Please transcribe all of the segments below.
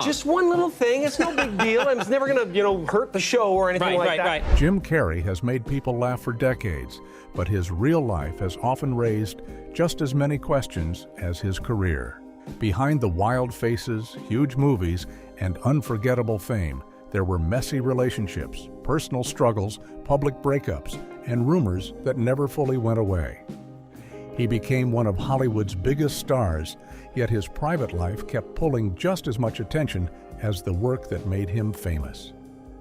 Just one little thing. It's no big deal. It's never going to, hurt the show or anything like that. Right. Jim Carrey has made people laugh for decades, but his real life has often raised just as many questions as his career. Behind the wild faces, huge movies, and unforgettable fame, there were messy relationships, personal struggles, public breakups, and rumors that never fully went away. He became one of Hollywood's biggest stars, yet his private life kept pulling just as much attention as the work that made him famous.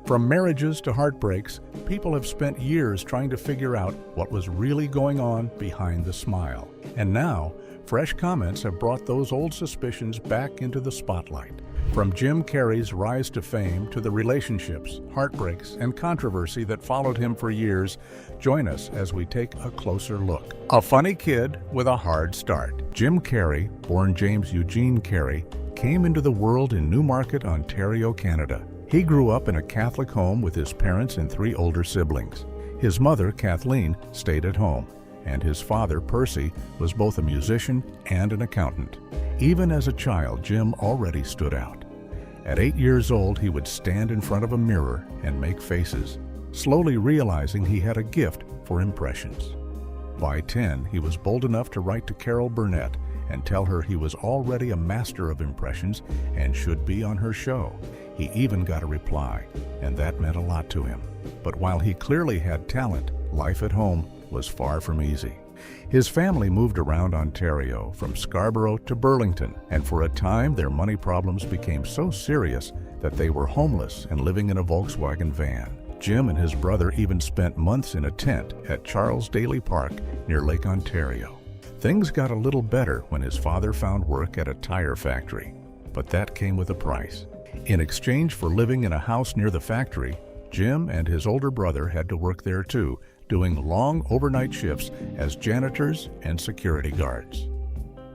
From marriages to heartbreaks, people have spent years trying to figure out what was really going on behind the smile. And now, fresh comments have brought those old suspicions back into the spotlight. From Jim Carrey's rise to fame to the relationships, heartbreaks, and controversy that followed him for years, join us as we take a closer look. A funny kid with a hard start. Jim Carrey, born James Eugene Carrey, came into the world in Newmarket, Ontario, Canada. He grew up in a Catholic home with his parents and 3 older siblings. His mother, Kathleen, stayed at home, and his father, Percy, was both a musician and an accountant. Even as a child, Jim already stood out. At 8 years old, he would stand in front of a mirror and make faces, slowly realizing he had a gift for impressions. By 10, he was bold enough to write to Carol Burnett and tell her he was already a master of impressions and should be on her show. He even got a reply, and that meant a lot to him. But while he clearly had talent, life at home was far from easy. His family moved around Ontario, from Scarborough to Burlington, and for a time their money problems became so serious that they were homeless and living in a Volkswagen van. Jim and his brother even spent months in a tent at Charles Daly Park near Lake Ontario. Things got a little better when his father found work at a tire factory, but that came with a price. In exchange for living in a house near the factory, Jim and his older brother had to work there too, doing long overnight shifts as janitors and security guards.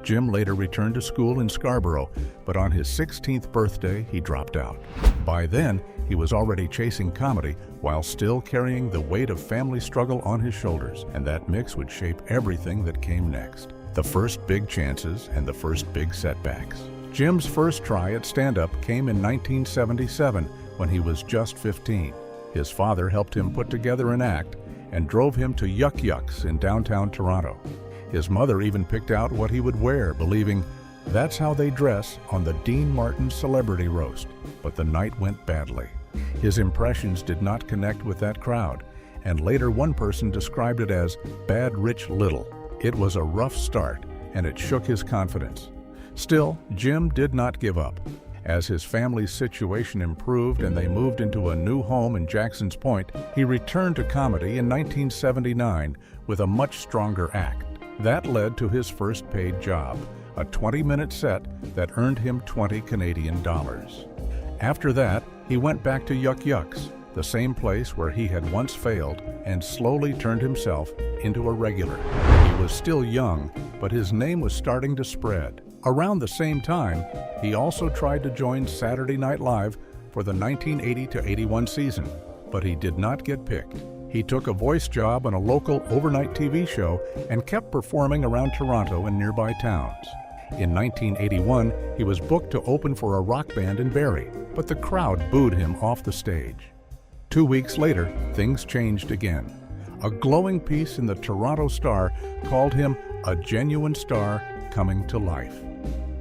Jim later returned to school in Scarborough, but on his 16th birthday, he dropped out. By then, he was already chasing comedy while still carrying the weight of family struggle on his shoulders, and that mix would shape everything that came next. The first big chances and the first big setbacks. Jim's first try at stand-up came in 1977 when he was just 15. His father helped him put together an act and drove him to Yuck Yucks in downtown Toronto. His mother even picked out what he would wear, believing that's how they dress on the Dean Martin Celebrity Roast. But the night went badly. His impressions did not connect with that crowd, and later one person described it as bad rich little. It was a rough start, and it shook his confidence. Still, Jim did not give up. As his family's situation improved and they moved into a new home in Jackson's Point, he returned to comedy in 1979 with a much stronger act. That led to his first paid job, a 20-minute set that earned him 20 Canadian dollars. After that, he went back to Yuck Yucks, the same place where he had once failed, and slowly turned himself into a regular. He was still young, but his name was starting to spread. Around the same time, he also tried to join Saturday Night Live for the 1980-81 season, but he did not get picked. He took a voice job on a local overnight TV show and kept performing around Toronto and nearby towns. In 1981, he was booked to open for a rock band in Barrie, but the crowd booed him off the stage. 2 weeks later, things changed again. A glowing piece in the Toronto Star called him a genuine star coming to life.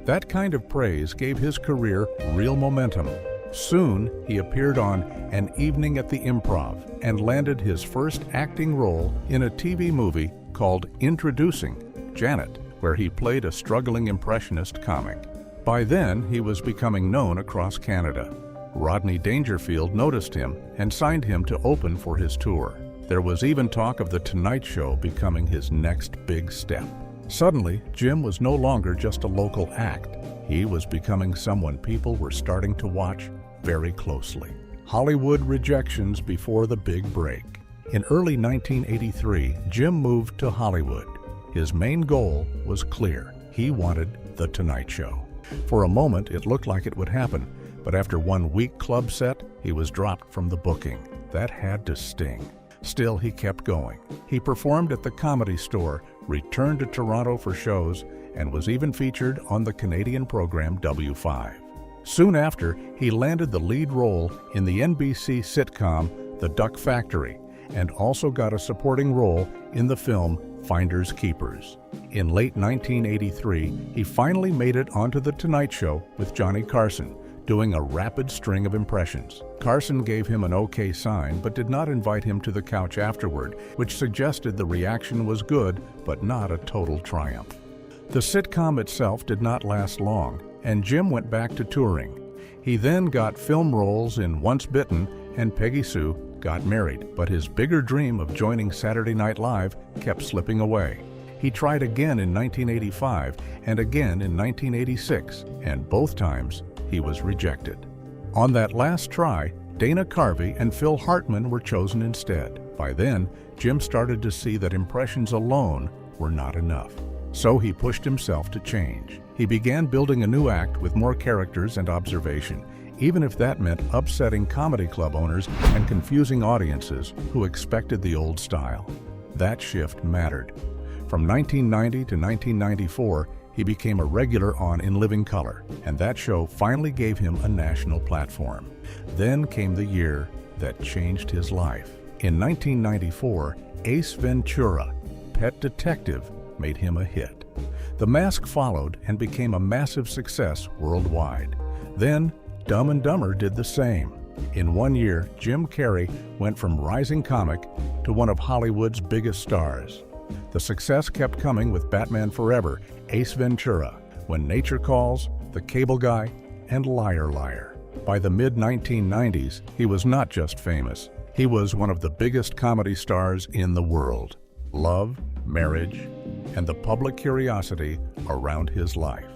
That kind of praise gave his career real momentum. Soon, he appeared on An Evening at the Improv and landed his first acting role in a TV movie called Introducing Janet, where he played a struggling impressionist comic. By then, he was becoming known across Canada. Rodney Dangerfield noticed him and signed him to open for his tour. There was even talk of The Tonight Show becoming his next big step. Suddenly, Jim was no longer just a local act. He was becoming someone people were starting to watch very closely. Hollywood rejections before the big break. In early 1983, Jim moved to Hollywood. His main goal was clear. He wanted The Tonight Show. For a moment, it looked like it would happen, but after one week club set, he was dropped from the booking. That had to sting. Still, he kept going. He performed at the Comedy Store, returned to Toronto for shows, and was even featured on the Canadian program W5. Soon after, he landed the lead role in the NBC sitcom The Duck Factory and also got a supporting role in the film Finders Keepers. In late 1983, he finally made it onto The Tonight Show with Johnny Carson, doing a rapid string of impressions. Carson gave him an okay sign but did not invite him to the couch afterward, which suggested the reaction was good but not a total triumph. The sitcom itself did not last long, and Jim went back to touring. He then got film roles in Once Bitten and Peggy Sue Got Married, but his bigger dream of joining Saturday Night Live kept slipping away. He tried again in 1985 and again in 1986, and both times he was rejected. On that last try, Dana Carvey and Phil Hartman were chosen instead. By then, Jim started to see that impressions alone were not enough. So he pushed himself to change. He began building a new act with more characters and observation, even if that meant upsetting comedy club owners and confusing audiences who expected the old style. That shift mattered. From 1990 to 1994, he became a regular on In Living Color, and that show finally gave him a national platform. Then came the year that changed his life. In 1994, Ace Ventura, Pet Detective, made him a hit. The Mask followed and became a massive success worldwide. Then, Dumb and Dumber did the same. In 1 year, Jim Carrey went from rising comic to one of Hollywood's biggest stars. The success kept coming with Batman Forever, Ace Ventura, When Nature Calls, The Cable Guy, and Liar Liar. By the mid-1990s, he was not just famous. He was one of the biggest comedy stars in the world. Love, marriage, and the public curiosity around his life.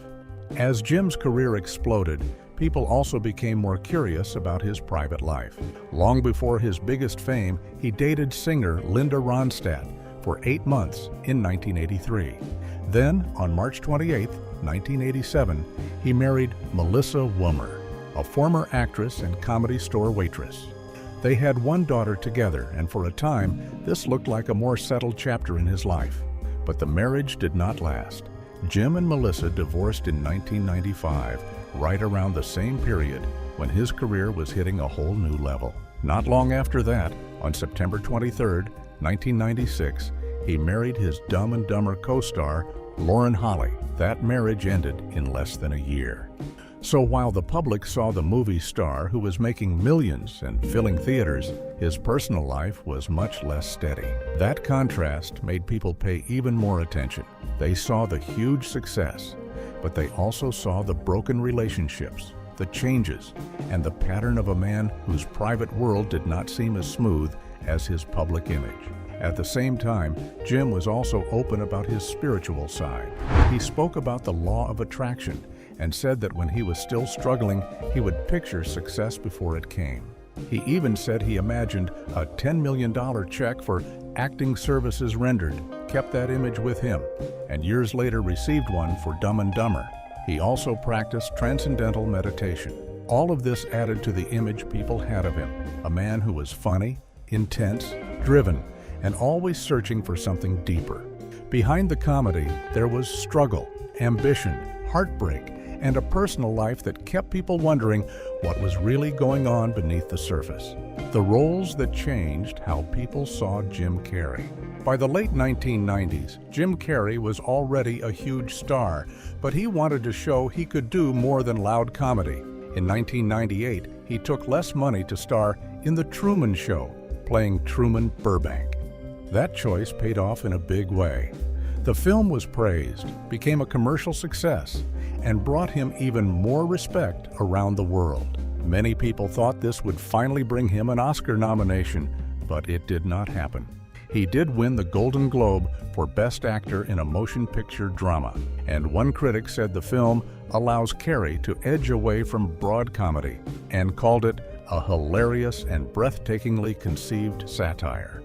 As Jim's career exploded, people also became more curious about his private life. Long before his biggest fame, he dated singer Linda Ronstadt for 8 months in 1983. Then, on March 28, 1987, he married Melissa Woomer, a former actress and Comedy Store waitress. They had one daughter together, and for a time, this looked like a more settled chapter in his life. But the marriage did not last. Jim and Melissa divorced in 1995, right around the same period when his career was hitting a whole new level. Not long after that, on September 23, 1996, he married his Dumb and Dumber co-star, Lauren Holly. That marriage ended in less than a year. So while the public saw the movie star who was making millions and filling theaters, his personal life was much less steady. That contrast made people pay even more attention. They saw the huge success, but they also saw the broken relationships, the changes, and the pattern of a man whose private world did not seem as smooth as his public image. At the same time, Jim was also open about his spiritual side. He spoke about the law of attraction and said that when he was still struggling, he would picture success before it came. He even said he imagined a $10 million check for acting services rendered, kept that image with him, and years later received one for Dumb and Dumber. He also practiced transcendental meditation. All of this added to the image people had of him, a man who was funny, intense, driven, and always searching for something deeper. Behind the comedy, there was struggle, ambition, heartbreak, and a personal life that kept people wondering what was really going on beneath the surface. The roles that changed how people saw Jim Carrey. By the late 1990s, Jim Carrey was already a huge star, but he wanted to show he could do more than loud comedy. In 1998, he took less money to star in The Truman Show, playing Truman Burbank. That choice paid off in a big way. The film was praised, became a commercial success, and brought him even more respect around the world. Many people thought this would finally bring him an Oscar nomination, but it did not happen. He did win the Golden Globe for Best Actor in a Motion Picture Drama, and one critic said the film allows Carrey to edge away from broad comedy and called it a hilarious and breathtakingly conceived satire.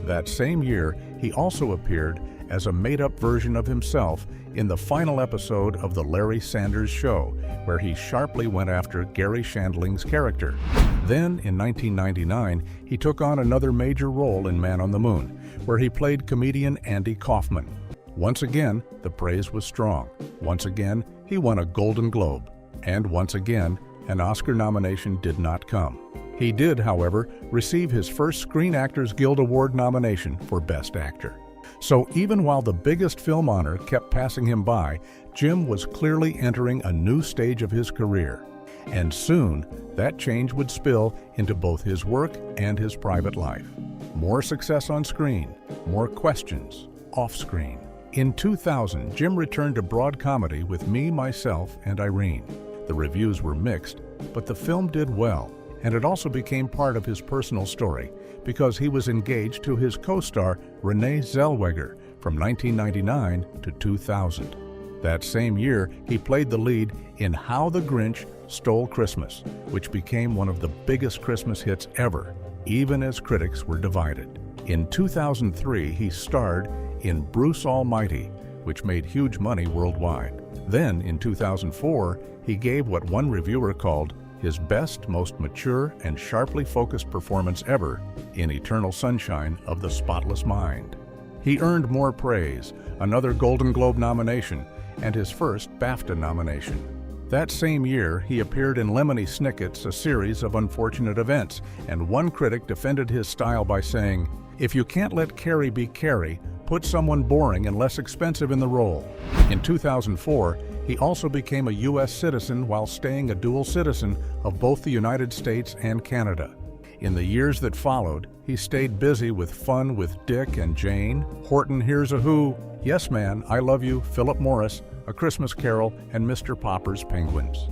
That same year, he also appeared as a made-up version of himself in the final episode of The Larry Sanders Show, where he sharply went after Gary Shandling's character. Then, in 1999, he took on another major role in Man on the Moon, where he played comedian Andy Kaufman. Once again, the praise was strong. Once again, he won a Golden Globe. And once again, An Oscar nomination did not come. He did, however, receive his first Screen Actors Guild Award nomination for Best Actor. So even while the biggest film honor kept passing him by, Jim was clearly entering a new stage of his career. And soon, that change would spill into both his work and his private life. More success on screen, more questions off-screen. In 2000, Jim returned to broad comedy with Me, Myself, and Irene. The reviews were mixed, but the film did well, and it also became part of his personal story because he was engaged to his co-star Renee Zellweger from 1999 to 2000. That same year, he played the lead in How the Grinch Stole Christmas, which became one of the biggest Christmas hits ever, even as critics were divided. In 2003, he starred in Bruce Almighty, which made huge money worldwide. Then, in 2004, he gave what one reviewer called his best, most mature, and sharply focused performance ever in Eternal Sunshine of the Spotless Mind. He earned more praise, another Golden Globe nomination, and his first BAFTA nomination. That same year, he appeared in Lemony Snicket's A Series of Unfortunate Events, and one critic defended his style by saying, "If you can't let Carrey be Carrey, put someone boring and less expensive in the role." In 2004, he also became a U.S. citizen while staying a dual citizen of both the United States and Canada. In the years that followed, he stayed busy with Fun with Dick and Jane, Horton Hears a Who, Yes Man, I Love You, Philip Morris, A Christmas Carol, and Mr. Popper's Penguins.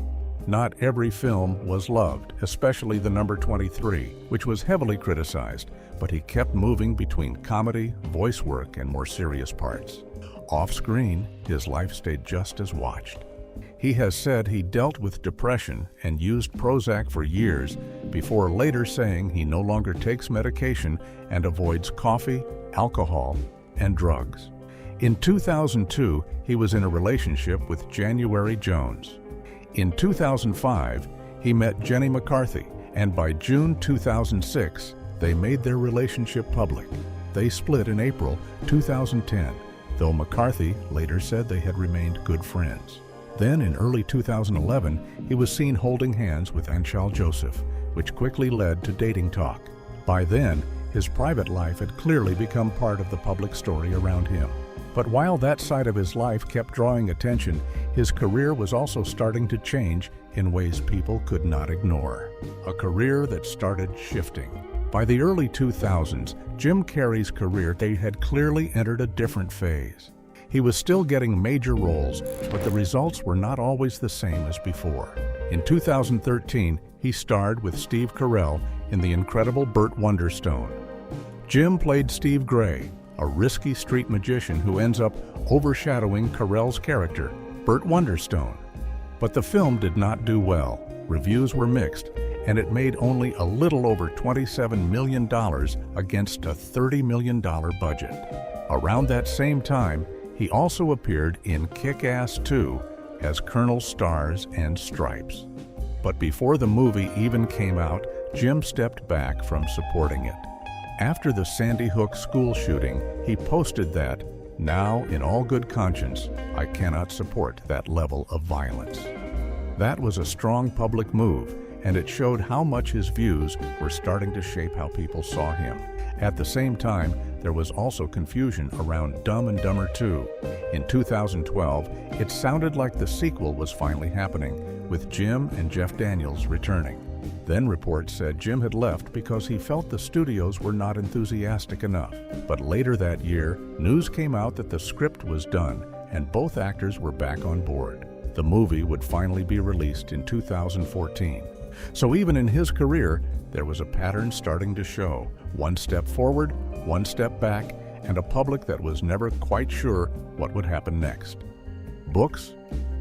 Not every film was loved, especially the number 23, which was heavily criticized, but he kept moving between comedy, voice work, and more serious parts. Off-screen, his life stayed just as watched. He has said he dealt with depression and used Prozac for years before later saying he no longer takes medication and avoids coffee, alcohol, and drugs. In 2002, he was in a relationship with January Jones. In 2005, he met Jenny McCarthy, and by June 2006, they made their relationship public. They split in April 2010, though McCarthy later said they had remained good friends. Then in early 2011, he was seen holding hands with Anshel Joseph, which quickly led to dating talk. By then, his private life had clearly become part of the public story around him. But while that side of his life kept drawing attention, his career was also starting to change in ways people could not ignore. A career that started shifting. By the early 2000s, Jim Carrey's career had clearly entered a different phase. He was still getting major roles, but the results were not always the same as before. In 2013, he starred with Steve Carell in The Incredible Burt Wonderstone. Jim played Steve Gray, a risky street magician who ends up overshadowing Carell's character, Burt Wonderstone. But the film did not do well. Reviews were mixed, and it made only a little over $27 million against a $30 million budget. Around that same time, he also appeared in Kick-Ass 2 as Colonel Stars and Stripes. But before the movie even came out, Jim stepped back from supporting it. After the Sandy Hook school shooting, he posted that, "Now, in all good conscience, I cannot support that level of violence." That was a strong public move, and it showed how much his views were starting to shape how people saw him. At the same time, there was also confusion around Dumb and Dumber 2. In 2012, it sounded like the sequel was finally happening, with Jim and Jeff Daniels returning. Then reports said Jim had left because he felt the studios were not enthusiastic enough. But later that year, news came out that the script was done, and both actors were back on board. The movie would finally be released in 2014. So even in his career, there was a pattern starting to show. One step forward, one step back, and a public that was never quite sure what would happen next. Books,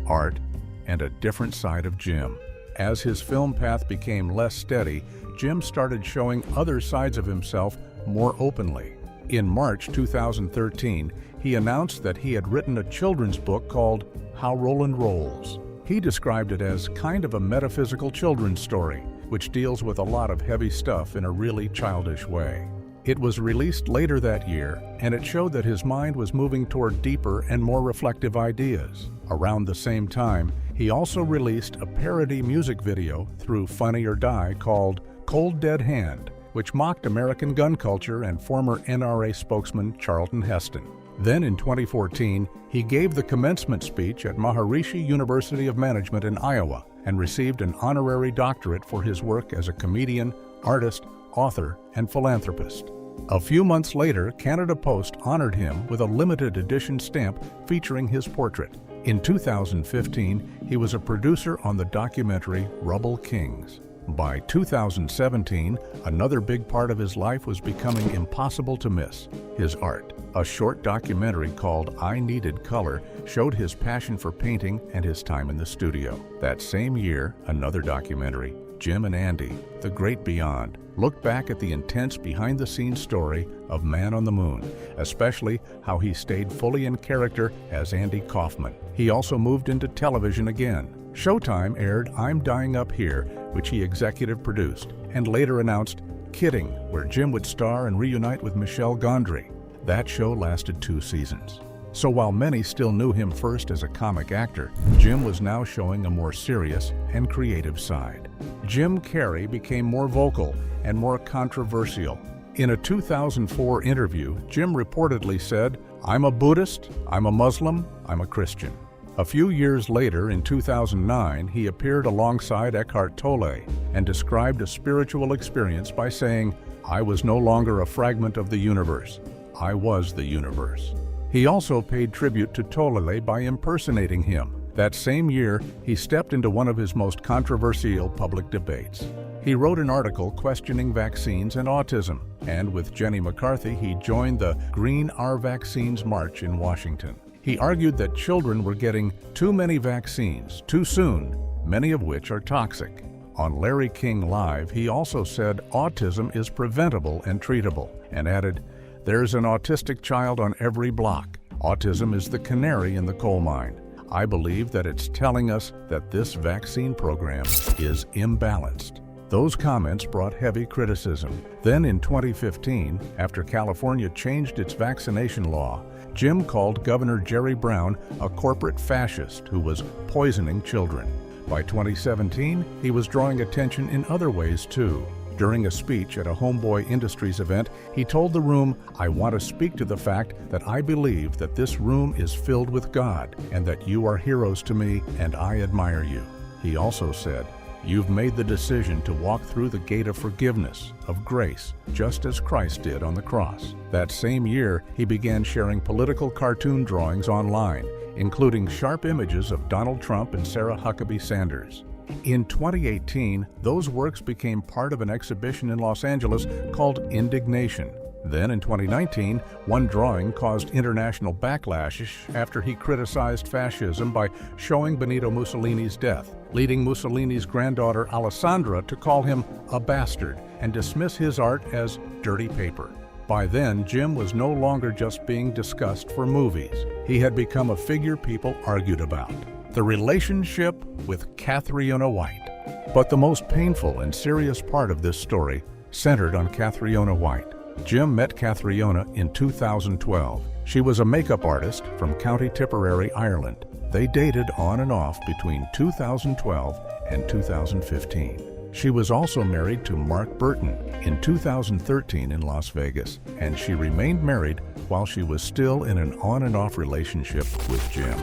art, and a different side of Jim. As his film path became less steady, Jim started showing other sides of himself more openly. In March 2013, he announced that he had written a children's book called How Roland Rolls. He described it as kind of a metaphysical children's story, which deals with a lot of heavy stuff in a really childish way. It was released later that year, and it showed that his mind was moving toward deeper and more reflective ideas. Around the same time, he also released a parody music video through Funny or Die called Cold Dead Hand, which mocked American gun culture and former NRA spokesman Charlton Heston. Then in 2014, he gave the commencement speech at Maharishi University of Management in Iowa and received an honorary doctorate for his work as a comedian, artist, author, and philanthropist. A few months later, Canada Post honored him with a limited edition stamp featuring his portrait. In 2015, he was a producer on the documentary Rubble Kings. By 2017, another big part of his life was becoming impossible to miss: his art. A short documentary called I Needed Color showed his passion for painting and his time in the studio. That same year, another documentary, Jim and Andy, The Great Beyond, looked back at the intense behind-the-scenes story of Man on the Moon, especially how he stayed fully in character as Andy Kaufman. He also moved into television again. Showtime aired I'm Dying Up Here, which he executive produced, and later announced Kidding, where Jim would star and reunite with Michelle Gondry. That show lasted 2 seasons. So while many still knew him first as a comic actor, Jim was now showing a more serious and creative side. Jim Carrey became more vocal and more controversial. In a 2004 interview, Jim reportedly said, "I'm a Buddhist, I'm a Muslim, I'm a Christian." A few years later, in 2009, he appeared alongside Eckhart Tolle and described a spiritual experience by saying, "I was no longer a fragment of the universe. I was the universe." He also paid tribute to Tolle by impersonating him. That same year, he stepped into one of his most controversial public debates. He wrote an article questioning vaccines and autism, and with Jenny McCarthy, he joined the Green Our Vaccines March in Washington. He argued that children were getting too many vaccines too soon, many of which are toxic. On Larry King Live, he also said autism is preventable and treatable, and added, "There's an autistic child on every block. Autism is the canary in the coal mine. I believe that it's telling us that this vaccine program is imbalanced." Those comments brought heavy criticism. Then in 2015, after California changed its vaccination law, Jim called Governor Jerry Brown a corporate fascist who was poisoning children. By 2017, he was drawing attention in other ways too. During a speech at a Homeboy Industries event, he told the room, "I want to speak to the fact that I believe that this room is filled with God and that you are heroes to me and I admire you." He also said, "You've made the decision to walk through the gate of forgiveness, of grace, just as Christ did on the cross." That same year, he began sharing political cartoon drawings online, including sharp images of Donald Trump and Sarah Huckabee Sanders. In 2018, those works became part of an exhibition in Los Angeles called Indignation. Then in 2019, one drawing caused international backlash after he criticized fascism by showing Benito Mussolini's death, leading Mussolini's granddaughter Alessandra to call him a bastard and dismiss his art as dirty paper. By then, Jim was no longer just being discussed for movies. He had become a figure people argued about. The relationship with Cathriona White. But the most painful and serious part of this story centered on Cathriona White. Jim met Cathriona in 2012. She was a makeup artist from County Tipperary, Ireland. They dated on and off between 2012 and 2015. She was also married to Mark Burton in 2013 in Las Vegas, and she remained married while she was still in an on and off relationship with Jim.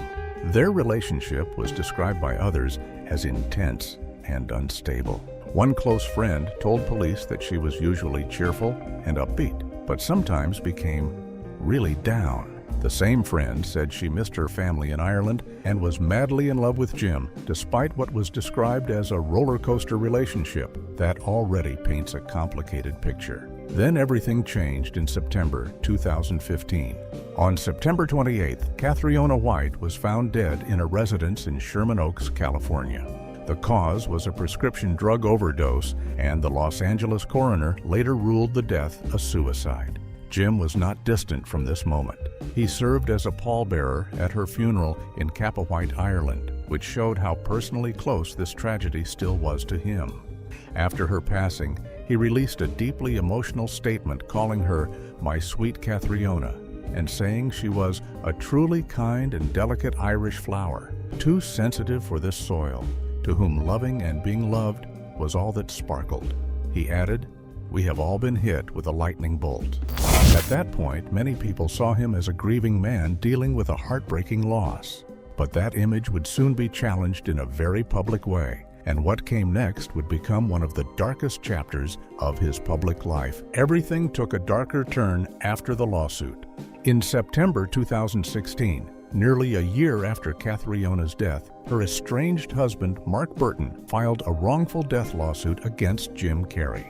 Their relationship was described by others as intense and unstable. One close friend told police that she was usually cheerful and upbeat, but sometimes became really down. The same friend said she missed her family in Ireland and was madly in love with Jim, despite what was described as a roller coaster relationship. That already paints a complicated picture. Then everything changed in September 2015. On September 28th, Cathriona White was found dead in a residence in Sherman Oaks, California. The cause was a prescription drug overdose, and the Los Angeles coroner later ruled the death a suicide. Jim was not distant from this moment. He served as a pallbearer at her funeral in Cappawhite, Ireland, which showed how personally close this tragedy still was to him. After her passing, he released a deeply emotional statement calling her "my sweet Cathriona" and saying she was a truly kind and delicate Irish flower, too sensitive for this soil, to whom loving and being loved was all that sparkled. He added, "We have all been hit with a lightning bolt." At that point, many people saw him as a grieving man dealing with a heartbreaking loss. But that image would soon be challenged in a very public way, and what came next would become one of the darkest chapters of his public life. Everything took a darker turn after the lawsuit. In September 2016, nearly a year after Cathriona's death, her estranged husband, Mark Burton, filed a wrongful death lawsuit against Jim Carrey.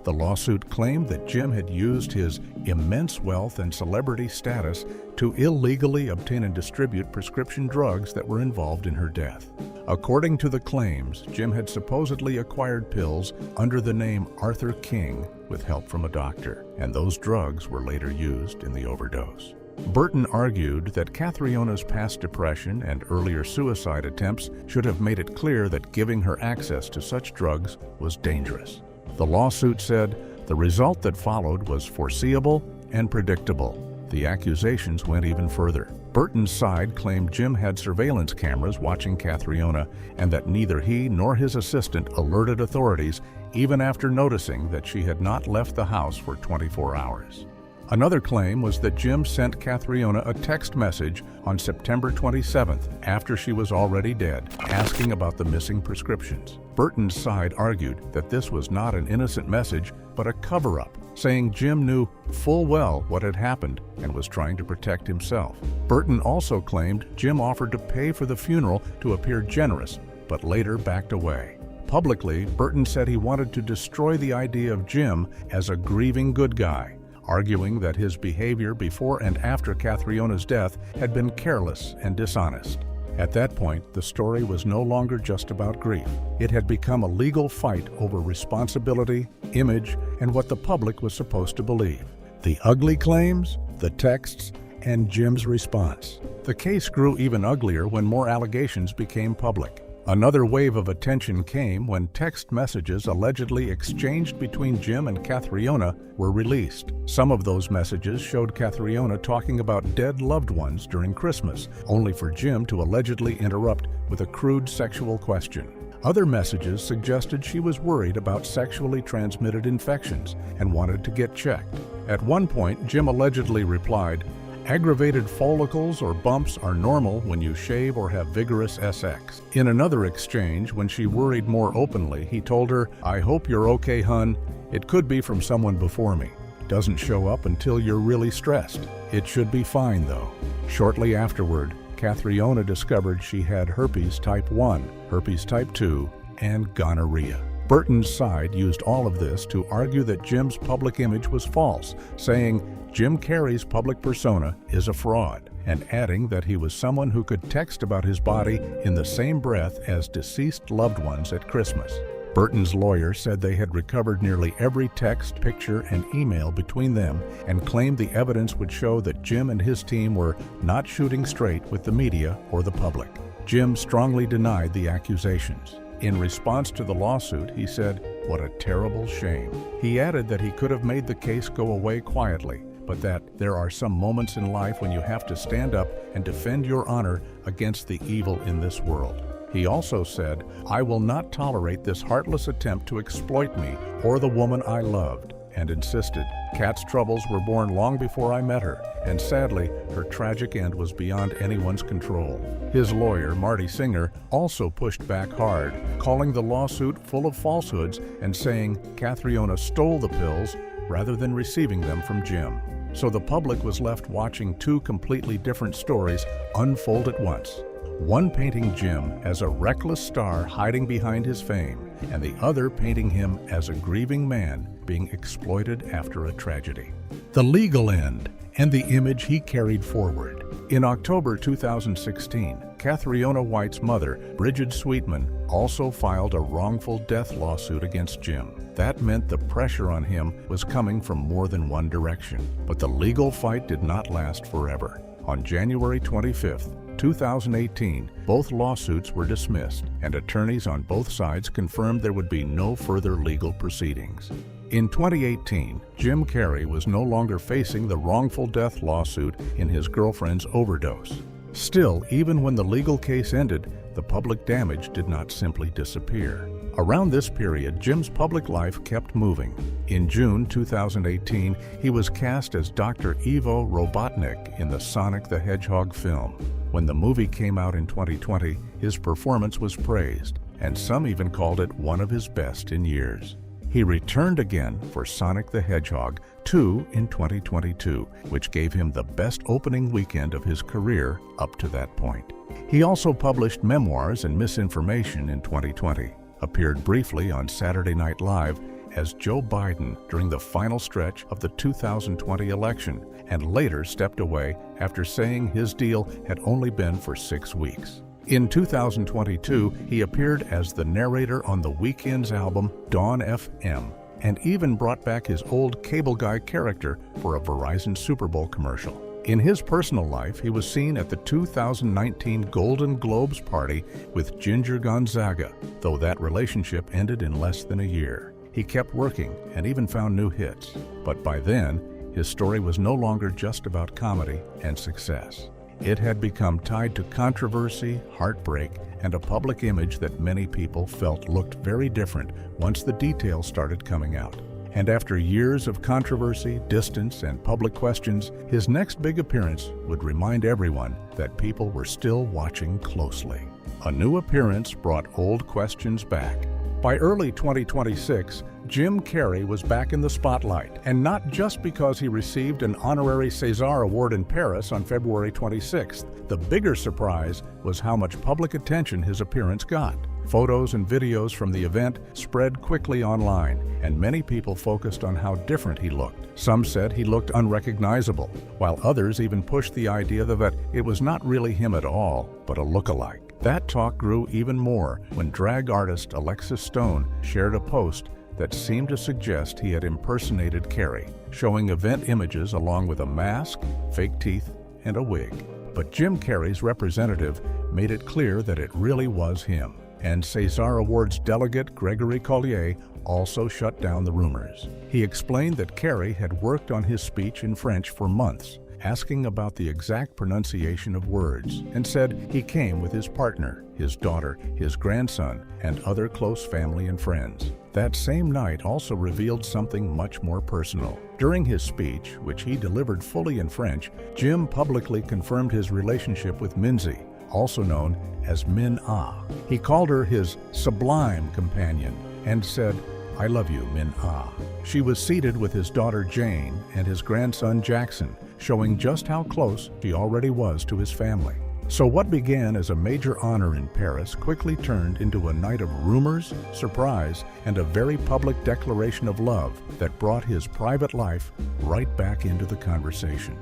The lawsuit claimed that Jim had used his immense wealth and celebrity status to illegally obtain and distribute prescription drugs that were involved in her death. According to the claims, Jim had supposedly acquired pills under the name Arthur King with help from a doctor, and those drugs were later used in the overdose. Burton argued that Cathriona's past depression and earlier suicide attempts should have made it clear that giving her access to such drugs was dangerous. The lawsuit said the result that followed was foreseeable and predictable. The accusations went even further. Burton's side claimed Jim had surveillance cameras watching Cathriona and that neither he nor his assistant alerted authorities even after noticing that she had not left the house for 24 hours. Another claim was that Jim sent Cathriona a text message on September 27th, after she was already dead, asking about the missing prescriptions. Burton's side argued that this was not an innocent message, but a cover-up, saying Jim knew full well what had happened and was trying to protect himself. Burton also claimed Jim offered to pay for the funeral to appear generous, but later backed away. Publicly, Burton said he wanted to destroy the idea of Jim as a grieving good guy, arguing that his behavior before and after Cathriona's death had been careless and dishonest. At that point, the story was no longer just about grief. It had become a legal fight over responsibility, image, and what the public was supposed to believe. The ugly claims, the texts, and Jim's response. The case grew even uglier when more allegations became public. Another wave of attention came when text messages allegedly exchanged between Jim and Cathriona were released. Some of those messages showed Cathriona talking about dead loved ones during Christmas, only for Jim to allegedly interrupt with a crude sexual question. Other messages suggested she was worried about sexually transmitted infections and wanted to get checked. At one point, Jim allegedly replied, "Aggravated follicles or bumps are normal when you shave or have vigorous SX." In another exchange, when she worried more openly, he told her, "I hope you're okay, hun. It could be from someone before me. Doesn't show up until you're really stressed. It should be fine, though." Shortly afterward, Cathriona discovered she had herpes type 1, herpes type 2, and gonorrhea. Burton's side used all of this to argue that Jim's public image was false, saying Jim Carrey's public persona is a fraud, and adding that he was someone who could text about his body in the same breath as deceased loved ones at Christmas. Burton's lawyer said they had recovered nearly every text, picture, and email between them and claimed the evidence would show that Jim and his team were not shooting straight with the media or the public. Jim strongly denied the accusations. In response to the lawsuit, he said, "What a terrible shame." He added that he could have made the case go away quietly, but that there are some moments in life when you have to stand up and defend your honor against the evil in this world. He also said, "I will not tolerate this heartless attempt to exploit me or the woman I loved," and insisted, "Kat's troubles were born long before I met her, and sadly, her tragic end was beyond anyone's control." His lawyer, Marty Singer, also pushed back hard, calling the lawsuit full of falsehoods and saying Cathriona stole the pills rather than receiving them from Jim. So the public was left watching two completely different stories unfold at once. One painting Jim as a reckless star hiding behind his fame, and the other painting him as a grieving man being exploited after a tragedy. The legal end and the image he carried forward. In October 2016, Cathriona White's mother, Bridget Sweetman, also filed a wrongful death lawsuit against Jim. That meant the pressure on him was coming from more than one direction. But the legal fight did not last forever. On January 25th, 2018, both lawsuits were dismissed, and attorneys on both sides confirmed there would be no further legal proceedings. In 2018, Jim Carrey was no longer facing the wrongful death lawsuit in his girlfriend's overdose. Still, even when the legal case ended, the public damage did not simply disappear. Around this period, Jim's public life kept moving. In June 2018, he was cast as Dr. Ivo Robotnik in the Sonic the Hedgehog film. When the movie came out in 2020, his performance was praised, and some even called it one of his best in years. He returned again for Sonic the Hedgehog 2 in 2022, which gave him the best opening weekend of his career up to that point. He also published memoirs and misinformation in 2020, appeared briefly on Saturday Night Live as Joe Biden during the final stretch of the 2020 election, and later stepped away after saying his deal had only been for 6 weeks. In 2022, he appeared as the narrator on The Weeknd's album Dawn FM, and even brought back his old cable guy character for a Verizon Super Bowl commercial. In his personal life, he was seen at the 2019 Golden Globes party with Ginger Gonzaga, though that relationship ended in less than a year. He kept working and even found new hits, but by then, his story was no longer just about comedy and success. It had become tied to controversy, heartbreak, and a public image that many people felt looked very different once the details started coming out. And after years of controversy, distance, and public questions, his next big appearance would remind everyone that people were still watching closely. A new appearance brought old questions back. By early 2026, Jim Carrey was back in the spotlight, and not just because he received an honorary César Award in Paris on February 26th. The bigger surprise was how much public attention his appearance got. Photos and videos from the event spread quickly online, and many people focused on how different he looked. Some said he looked unrecognizable, while others even pushed the idea that it was not really him at all, but a look-alike. That talk grew even more when drag artist Alexis Stone shared a post that seemed to suggest he had impersonated Carrey, showing event images along with a mask, fake teeth, and a wig. But Jim Carrey's representative made it clear that it really was him, and César Awards delegate Gregory Collier also shut down the rumors. He explained that Carrey had worked on his speech in French for months, asking about the exact pronunciation of words, and said he came with his partner, his daughter, his grandson, and other close family and friends. That same night also revealed something much more personal. During his speech, which he delivered fully in French, Jim publicly confirmed his relationship with Minzy, also known as Min Ah. He called her his sublime companion and said, "I love you, Min Ah." She was seated with his daughter Jane and his grandson Jackson, showing just how close she already was to his family. So what began as a major honor in Paris quickly turned into a night of rumors, surprise, and a very public declaration of love that brought his private life right back into the conversation.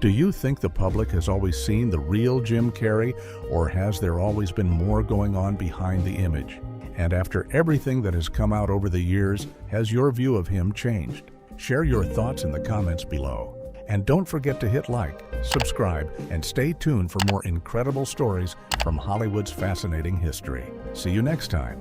Do you think the public has always seen the real Jim Carrey, or has there always been more going on behind the image? And after everything that has come out over the years, has your view of him changed? Share your thoughts in the comments below. And don't forget to hit like, subscribe, and stay tuned for more incredible stories from Hollywood's fascinating history. See you next time.